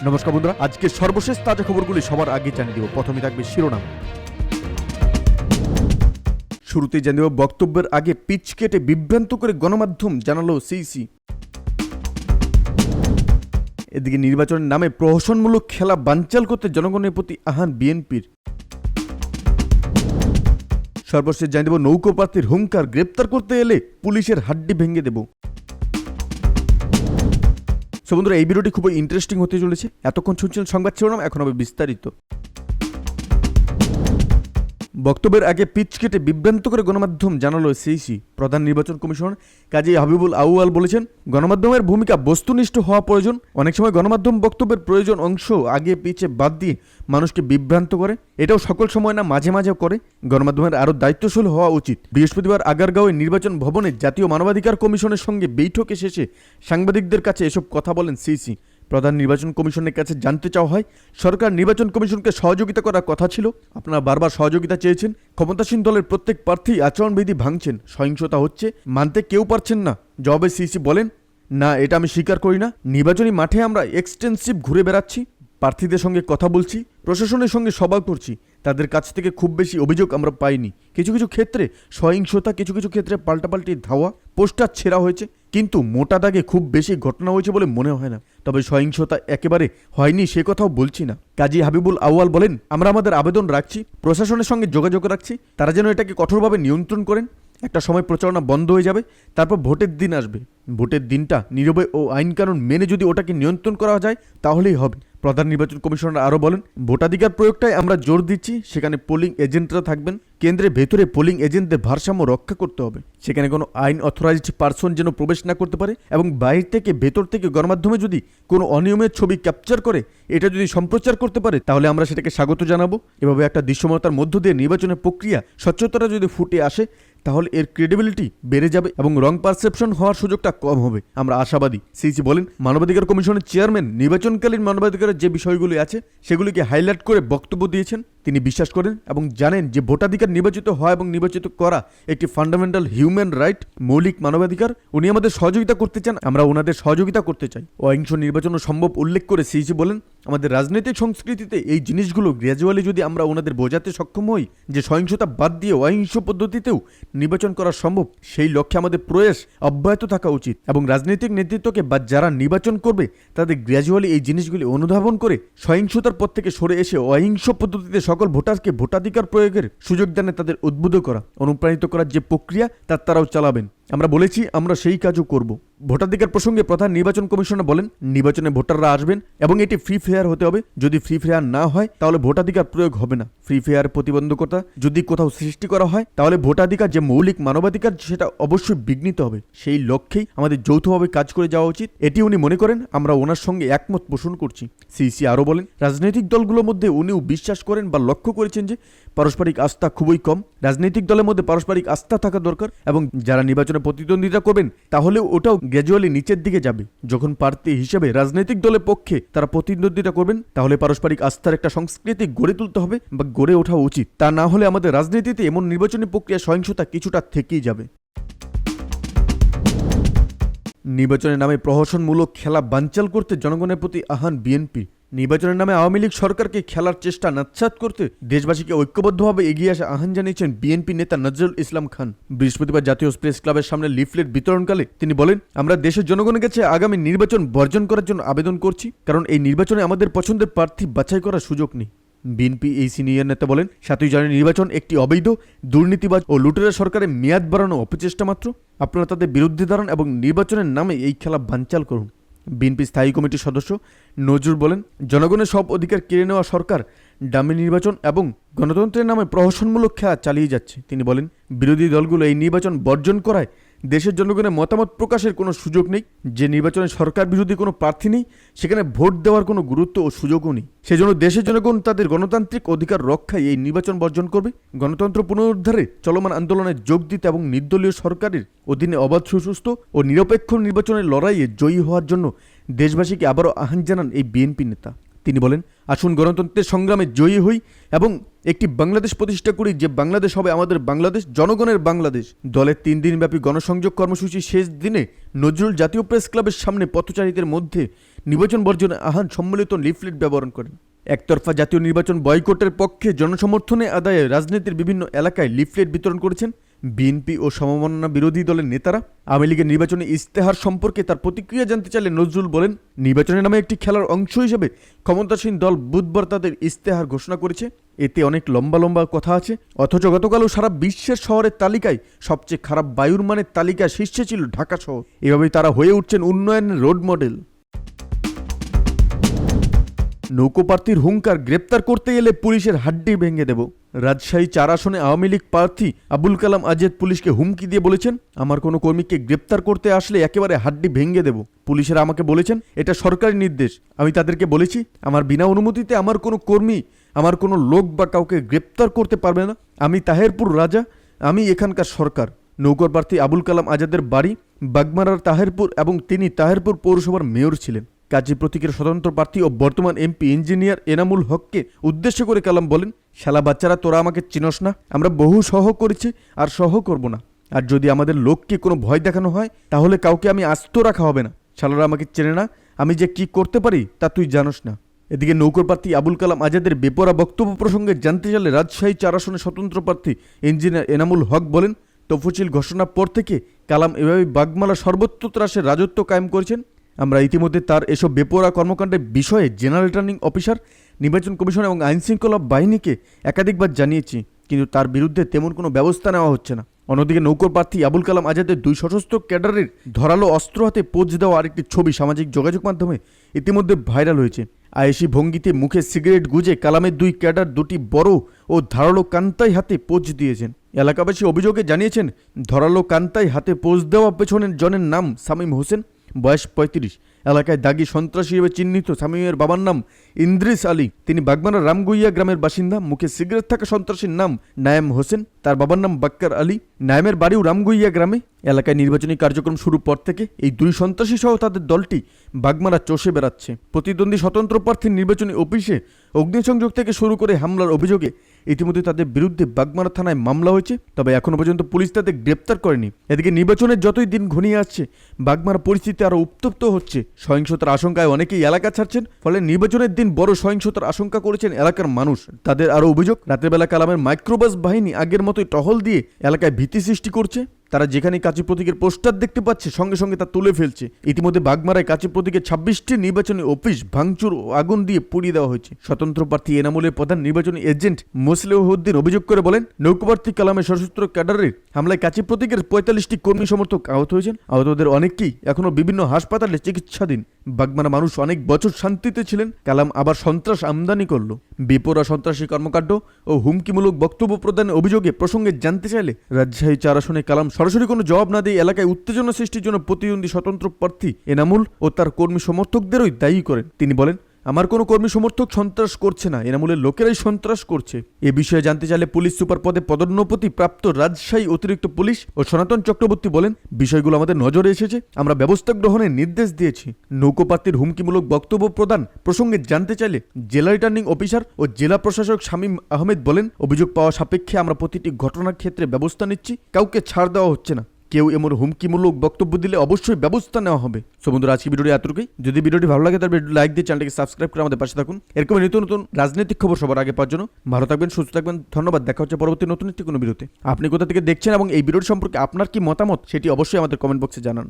নমস্কার বন্ধুরা, আজকে সর্বশেষ তাজা খবরগুলি সবার আগে জানিয়ে দেব। প্রথমে থাকবে শিরোনাম। শুরুতেই জানিয়ে দেব, বক্তব্যের আগে পিচ কেটে বিভ্রান্ত করে গণমাধ্যম জানালো সিইসি। এদিকে নির্বাচনের নামে প্রহসনমূলক খেলা বানচাল করতে জনগণের প্রতি আহ্বান বিএনপির। সর্বশেষ জানিয়ে দেব, নৌকো প্রার্থীর হুঙ্কার, গ্রেপ্তার করতে এলে পুলিশের হাড্ডি ভেঙে দেব। বন্ধুরা, এই ভিডিওটি খুবই ইন্টারেস্টিং হতে চলেছে। এতক্ষণ শুনছিলেন সংবাদ শিরোনাম, এখন হবে বিস্তারিত। বক্তব্যের আগে পিচ কেটে বিভ্রান্ত করে গণমাধ্যম জানালো সিইসি। প্রধান নির্বাচন কমিশনার কাজী হাবিবুল আউয়াল বলেছেন, গণমাধ্যমের ভূমিকা বস্তুনিষ্ঠ হওয়া প্রয়োজন। অনেক সময় গণমাধ্যম বক্তব্যের প্রয়োজন অংশ আগে পিছে বাদ দিয়ে মানুষকে বিভ্রান্ত করে। এটাও সকল সময় না, মাঝে মাঝে করে। গণমাধ্যমের আরও দায়িত্বশীল হওয়া উচিত। বৃহস্পতিবার আগারগাঁওয়ে নির্বাচন ভবনে জাতীয় মানবাধিকার কমিশনের সঙ্গে বৈঠকে শেষে সাংবাদিকদের কাছে এসব কথা বলেন সিইসি। প্রধান নির্বাচন কমিশনের কাছে জানতে চাওয়া হয়, সরকার নির্বাচন কমিশনকে সহযোগিতা করার কথা ছিল, আপনারা বারবার সহযোগিতা চেয়েছেন। ক্ষমতাসীন দলের প্রত্যেক প্রার্থী আচরণবিধি ভাঙছেন, সহিংসতা হচ্ছে, মানতে কেউ পারছেন না। জবাবে সিইসি বলেন, না, এটা আমি স্বীকার করি না। নির্বাচনী মাঠে আমরা এক্সটেন্সিভ ঘুরে বেড়াচ্ছি, প্রার্থীদের সঙ্গে কথা বলছি, প্রশাসনের সঙ্গে সভা করছি। তাদের কাছ থেকে খুব বেশি অভিযোগ আমরা পাইনি। কিছু কিছু ক্ষেত্রে সহিংসতা, কিছু কিছু ক্ষেত্রে পাল্টাপাল্টি ধাওয়া, পোস্টার ছেঁড়া হয়েছে, কিন্তু মোটা দাগে খুব বেশি ঘটনা হয়েছে বলে মনে হয় না। তবে সহিংসতা একেবারে হয়নি সে কথাও বলছি না। কাজী হাবিবুল আউয়াল বলেন, আমরা আমাদের আবেদন রাখছি, প্রশাসনের সঙ্গে যোগাযোগ রাখছি, তারা যেন এটাকে কঠোরভাবে নিয়ন্ত্রণ করেন। একটা সময় প্রচারণা বন্ধ হয়ে যাবে, তারপর ভোটের দিন আসবে। ভোটের দিনটা নীরবে ও আইনকানুন মেনে যদি ওটাকে নিয়ন্ত্রণ করা যায় তাহলেই হবে। প্রধান নির্বাচন কমিশনার আরও বলেন, ভোটাধিকার প্রয়োগটায় আমরা জোর দিচ্ছি। সেখানে পোলিং এজেন্টরা থাকবেন, কেন্দ্রের ভেতরে পোলিং এজেন্টদের ভারসাম্য রক্ষা করতে হবে। সেখানে কোনো আইন অথরাইজড পার্সন যেন প্রবেশ না করতে পারে, এবং বাইরে থেকে ভেতর থেকে গণমাধ্যমে যদি কোনো অনিয়মের ছবি ক্যাপচার করে এটা যদি সম্প্রচার করতে পারে তাহলে আমরা সেটাকে স্বাগত জানাবো। এভাবে একটা দৃশ্যমতার মধ্য দিয়ে নির্বাচনের প্রক্রিয়া স্বচ্ছতাটা যদি ফুটে আসে তাহলে এর ক্রেডিবিলিটি বেড়ে যাবে এবং রং পারসেপশন হওয়ার সুযোগটা কম হবে। আমরা আশাবাদী। সিইসি বলেন, মানবাধিকার কমিশনের চেয়ারম্যান নির্বাচনকালীন মানবাধিকারের যে বিষয়গুলি আছে সেগুলিকে হাইলাইট করে বক্তব্য দিয়েছেন। তিনি বিশ্বাস করেন এবং জানেন যে ভোটাধিকার নির্বাচিত হওয়া এবং নির্বাচিত করা একটি ফান্ডামেন্টাল হিউম্যান রাইট, মৌলিক মানবাধিকার। উনি আমাদের সহযোগিতা করতে চান, আমরা ওনাদের সহযোগিতা করতে চাই। অহিংস নির্বাচনও সম্ভব উল্লেখ করে সিইসি বলেন, আমাদের রাজনৈতিক সংস্কৃতিতে এই জিনিসগুলো গ্র্যাজুয়ালি যদি আমরা ওনাদের বোঝাতে সক্ষম হই যে সহিংসতা বাদ দিয়ে অহিংস পদ্ধতিতেও নির্বাচন করা সম্ভব, সেই লক্ষ্যে আমাদের প্রয়াস অব্যাহত থাকা উচিত। এবং রাজনৈতিক নেতৃত্বকে বা যারা নির্বাচন করবে তাদের গ্র্যাজুয়ালি এই জিনিসগুলি অনুধাবন করে সহিংসতার পথ থেকে সরে এসে অহিংস পদ্ধতিতে সকল ভোটারকে ভোটাধিকার প্রয়োগের সুযোগ দানে তাদের উদ্বুদ্ধ করা, অনুপ্রাণিত করার যে প্রক্রিয়া তারাও চালাবেন। আমরা বলেছি আমরা সেই কাজও করব। ভোটাধিকার প্রসঙ্গে প্রধান নির্বাচন কমিশনার বলেন, নির্বাচনে ভোটাররা আসবেন এবং এটি ফ্রি ফেয়ার হতে হবে। যদি ফ্রি ফেয়ার না হয় তাহলে ভোটাধিকার প্রয়োগ হবে না। ফ্রি ফেয়ার প্রতিবন্ধকতা যদি কোথাও সৃষ্টি করা হয় তাহলে ভোটাধিকার যে মৌলিক মানবাধিকার সেটা অবশ্যই বিঘ্নিত হবে। সেই লক্ষ্যেই আমাদের যৌথভাবে কাজ করে যাওয়া উচিত, এটি উনি মনে করেন। আমরা ওনার সঙ্গে একমত পোষণ করছি। সিইসি আরও বলেন, রাজনৈতিক দলগুলোর মধ্যে উনিও বিশ্বাস করেন বা লক্ষ্য করেছেন যে পারস্পরিক আস্থা খুবই কম। রাজনৈতিক দলের মধ্যে পারস্পরিক আস্থা থাকা দরকার এবং যারা নির্বাচনে প্রতিদ্বন্দ্বিতা করবেন তাহলে ওটাও গ্র্যাজুয়ালি নিচের দিকে যাবে। যখন প্রার্থী হিসেবে রাজনৈতিক দলের পক্ষে তারা প্রতিদ্বন্দ্বিতা করবেন তাহলে পারস্পরিক আস্থার একটা সংস্কৃতি গড়ে তুলতে হবে বা গড়ে ওঠা উচিত। তা না হলে আমাদের রাজনীতিতে এমন নির্বাচনী প্রক্রিয়া সহিংসতা কিছুটা থেকেই যাবে। নির্বাচনের নামে প্রহসনমূলক খেলা বানচাল করতে জনগণের প্রতি আহ্বান বিএনপি। নির্বাচনের নামে আওয়ামী লীগ সরকারকে খেলার চেষ্টা নস্যাৎ করতে দেশবাসীকে ঐক্যবদ্ধভাবে এগিয়ে আসা আহ্বান জানিয়েছেন বিএনপি নেতা নজরুল ইসলাম খান। বৃহস্পতিবার জাতীয় প্রেস ক্লাবের সামনে লিফলেট বিতরণকালে তিনি বলেন, আমরা দেশের জনগণের কাছে আগামী নির্বাচন বর্জন করার জন্য আবেদন করছি, কারণ এই নির্বাচনে আমাদের পছন্দের প্রার্থী বাছাই করার সুযোগ নেই। বিএনপি এই সিনিয়র নেতা বলেন, 7ই জানুয়ারি নির্বাচন একটি অবৈধ, দুর্নীতিবাজ ও লুটেরা সরকারের মেয়াদ বাড়ানো অপচেষ্টা মাত্র। আপনারা তাদের বিরুদ্ধে দাঁড়ান এবং নির্বাচনের নামে এই খেলা বানচাল করুন। বিএনপি স্থায়ী কমিটির সদস্য নজরুল বলেন, জনগণের সব অধিকার কেড়ে নেওয়া সরকার ডামি নির্বাচন এবং গণতন্ত্রের নামে প্রহসনমূলক খেলা চালিয়ে যাচ্ছে। তিনি বলেন, বিরোধী দলগুলো এই নির্বাচন বর্জন করায় দেশের জনগণের মতামত প্রকাশের কোনো সুযোগ নেই। যে নির্বাচনে সরকার বিরোধী কোনো প্রার্থী নেই সেখানে ভোট দেওয়ার কোনো গুরুত্ব ও সুযোগও নেই। সেজন্য দেশের জনগণ তাদের গণতান্ত্রিক অধিকার রক্ষায় এই নির্বাচন বর্জন করবে। গণতন্ত্র পুনরুদ্ধারে চলমান আন্দোলনে যোগ দিতে এবং নির্দলীয় সরকারের অধীনে অবাধ, সুস্থ ও নিরপেক্ষ নির্বাচনের লড়াইয়ে জয়ী হওয়ার জন্য দেশবাসীকে আবারও আহ্বান জানান এই বিএনপি নেতা। তিনি বলেন, আসুন গণতন্ত্রের সংগ্রামে জয়ী হই এবং একটি বাংলাদেশ প্রতিষ্ঠা করি, যে বাংলাদেশ হবে আমাদের বাংলাদেশ, জনগণের বাংলাদেশ। দলের 3 দিনব্যাপী গণসংযোগ কর্মসূচি শেষ দিনে নজরুল জাতীয় প্রেস ক্লাবের সামনে পথচারীদের মধ্যে নির্বাচন বর্জনে আহ্বান সম্মিলিত লিফলেট ব্যবহার করেন। একতরফা জাতীয় নির্বাচন বয়কটের পক্ষে জনসমর্থনে আদায়ে রাজনীতির বিভিন্ন এলাকায় লিফলেট বিতরণ করেছেন বিএনপি ও সমমনা বিরোধী দলের নেতারা। আওয়ামী লীগের নির্বাচনী ইস্তেহার সম্পর্কে তার প্রতিক্রিয়া জানতে চাইলে নজরুল বলেন, নির্বাচনের নামে একটি খেলার অংশ হিসেবে ক্ষমতাসীন দল বুধবার তাদের ইস্তেহার ঘোষণা করেছে। এতে অনেক লম্বা লম্বা কথা আছে, অথচ গতকালও সারা বিশ্বের শহরের তালিকায় সবচেয়ে খারাপ বায়ুর মানের তালিকায় শীর্ষে ছিল ঢাকা শহর। এভাবেই তারা হয়ে উঠছেন উন্নয়নের রোড মডেল। নৌকোপ্রার্থীর হুঙ্কার, গ্রেপ্তার করতে এলে পুলিশের হাড্ডি ভেঙে দেব। রাজশাহী 4 আসনে আওয়ামী লীগ প্রার্থী আবুল কালাম আজাদ পুলিশকে হুমকি দিয়ে বলেছেন, আমার কোনো কর্মীকে গ্রেপ্তার করতে আসলে একেবারে হাড্ডি ভেঙে দেব। পুলিশেরা আমাকে বলেছেন এটা সরকারি নির্দেশ। আমি তাদেরকে বলেছি আমার বিনা অনুমতিতে আমার কোনো কর্মী, আমার কোনো লোক বা কাউকে গ্রেপ্তার করতে পারবে না। আমি তাহেরপুর রাজা, আমি এখানকার সরকার। নৌকর প্রার্থী আবুল কালাম আজাদের বাড়ি বাগমারার তাহেরপুর এবং তিনি তাহেরপুর পৌরসভার মেয়র ছিলেন। কাজী প্রতীকের স্বতন্ত্র প্রার্থী ও বর্তমান এমপি ইঞ্জিনিয়ার এনামুল হককে উদ্দেশ্য করে কালাম বলেন, শালা বাচ্চারা, তোরা আমাকে চিনস না, আমরা বহু সহ করেছি আর সহ করব না। আর যদি আমাদের লোককে কোনো ভয় দেখানো হয় তাহলে কাউকে আমি আস্ত রাখা হবে না। শালারা আমাকে চেনে না, আমি যে কি করতে পারি তা তুই জানোস না। এদিকে নৌকর প্রার্থী আবুল কালাম আজাদের বেপরা বক্তব্য প্রসঙ্গে জানতে চাইলে রাজশাহী 4 আসনের স্বতন্ত্র প্রার্থী ইঞ্জিনিয়ার এনামুল হক বলেন, তফসিল ঘোষণার পর থেকে কালাম এভাবে বাগমারা সর্বত্র ত্রাসের রাজত্ব কায়েম করেছেন। আমরা ইতিমধ্যে তার এসব বেপরোয়া কর্মকাণ্ডের বিষয়ে জেনারেল রিটার্নিং অফিসার, নির্বাচন কমিশন এবং আইনশৃঙ্খলা বাহিনীকে একাধিকবার জানিয়েছি, কিন্তু তার বিরুদ্ধে তেমন কোনো ব্যবস্থা নেওয়া হচ্ছে না। অন্যদিকে নৌকর প্রার্থী আবুল কালাম আজাদের 2 সশস্ত্র ক্যাডারের ধারালো অস্ত্র হাতে পোজ দেওয়া আরেকটি ছবি সামাজিক যোগাযোগ মাধ্যমে ইতিমধ্যে ভাইরাল হয়েছে। আয়েশি ভঙ্গিতে মুখে সিগারেট গুজে কালামের 2 ক্যাডার 2টি বড় ও ধারালো কান্তাই হাতে পোজ দিয়েছেন। এলাকাবাসী অভিযোগে জানিয়েছেন, ধারালো কান্তাই হাতে পোজ দেওয়া পেছনের জনের নাম শামীম হোসেন, বয়স 35। এলাকায় দাগি সন্ত্রাসী হিসেবে চিহ্নিত শামীমের বাবার নাম ইন্দ্রিস আলী, তিনি বাগমারার রামগুইয়া গ্রামের বাসিন্দা। মুখে সিগারেট থাকা সন্ত্রাসীর নাম নায়েম হোসেন, তার বাবার নাম বাক্কার আলী। নায়েমের বাড়িও রামগুইয়া গ্রামে। এলাকায় নির্বাচনী কার্যক্রম শুরুর পর থেকে এই 2 সন্ত্রাসী সহ তাদের দলটি বাগমারা চষে বেড়াচ্ছে। প্রতিদ্বন্দ্বী স্বতন্ত্র প্রার্থীর নির্বাচনী অফিসে অগ্নিসংযোগ থেকে শুরু করে হামলার অভিযোগে ইতিমধ্যে তাদের বিরুদ্ধে বাগমারা থানায় মামলা হয়েছে, তবে এখনও পর্যন্ত পুলিশ তাদের গ্রেপ্তার করেনি। এদিকে নির্বাচনের যতই দিন ঘনিয়ে আসছে বাগমারা পরিস্থিতি আরও উত্তপ্ত হচ্ছে। সহিংসতার আশঙ্কায় অনেকেই এলাকা ছাড়ছেন, ফলে নির্বাচনের দিন বড় সহিংসতার আশঙ্কা করেছেন এলাকার মানুষ। তাদের আরও অভিযোগ, রাতের বেলা কালামের মাইক্রোবাস বাহিনী আগের মতোই টহল দিয়ে এলাকায় ভীতি সৃষ্টি করছে। তারা যেখানে কাজী প্রতীকের পোস্টার দেখতে পাচ্ছে সঙ্গে সঙ্গে তা তুলে ফেলছে। ইতিমধ্যে বাগমারায় কাজী প্রতীকের 26টি নির্বাচনী অফিস ভাঙচুর ও আগুন দিয়ে পুড়িয়ে দেওয়া হয়েছে। স্বতন্ত্র প্রার্থী এনামুলের প্রধান নির্বাচনী এজেন্ট মোসলেহউদ্দিন অভিযোগ করে বলেন, নৌকোপ্রার্থী কালামের সশস্ত্র ক্যাডারের হামলায় কাজী প্রতীকের 45টি কর্মী সমর্থক আহত হয়েছেন। আহতদের অনেকেই এখনও বিভিন্ন হাসপাতালে চিকিৎসাধীন। বাগমারা মানুষ অনেক বছর শান্তিতে ছিলেন, কালাম আবার সন্ত্রাস আমদানি করল। বেপরোয়া সন্ত্রাসী কর্মকাণ্ড ও হুমকিমূলক বক্তব্য প্রদানের অভিযোগে প্রসঙ্গে জানতে চাইলে রাজশাহী 4 আসনে কালাম সরাসরি কোনো জবাব না দিয়ে এলাকায় উত্তেজনা সৃষ্টির জন্য প্রতিদ্বন্দ্বী স্বতন্ত্র প্রার্থী এনামুল ও তার কর্মী সমর্থকদেরই দায়ী করেন। তিনি বলেন, আমার কোনো কর্মী সমর্থক সন্ত্রাস করছে না, এনামুলের লোকেরাই সন্ত্রাস করছে। এ বিষয়ে জানতে চাইলে পুলিশ সুপার পদে পদোন্নতি প্রাপ্ত রাজশাহী অতিরিক্ত পুলিশ ও সনাতন চক্রবর্তী বলেন, বিষয়গুলো আমাদের নজরে এসেছে, আমরা ব্যবস্থা গ্রহণের নির্দেশ দিয়েছি। নৌকোপ্রার্থীর হুমকিমূলক বক্তব্য প্রদান প্রসঙ্গে জানতে চাইলে জেলা রিটার্নিং অফিসার ও জেলা প্রশাসক শামীম আহমেদ বলেন, অভিযোগ পাওয়া সাপেক্ষে আমরা প্রতিটি ঘটনার ক্ষেত্রে ব্যবস্থা নিচ্ছি, কাউকে ছাড় দেওয়া হচ্ছে না। কেউ এমন হুমকিমূলক বক্তব্য দিলে অবশ্যই ব্যবস্থা নেওয়া হবে। সো বন্ধুরা, আজকে ভিডিওটি এতটুকুই। যদি ভিডিওটি ভালো লাগে তাহলে লাইক দিয়ে চ্যানেলটিকে সাবস্ক্রাইব করে আমাদের পাশে থাকুন। এরকম নিত্য নতুন রাজনৈতিক খবর সবার আগে পাওয়ার জন্য ভালো থাকবেন, সুস্থ থাকবেন। ধন্যবাদ। দেখা হচ্ছে পরবর্তী নতুন একটি কোনো ভিডিওতে। আপনি কোথা থেকে দেখছেন এবং এই ভিডিওটি সম্পর্কে আপনার কি মতামত সেটি অবশ্যই আমাদের কমেন্ট বক্সে জানান।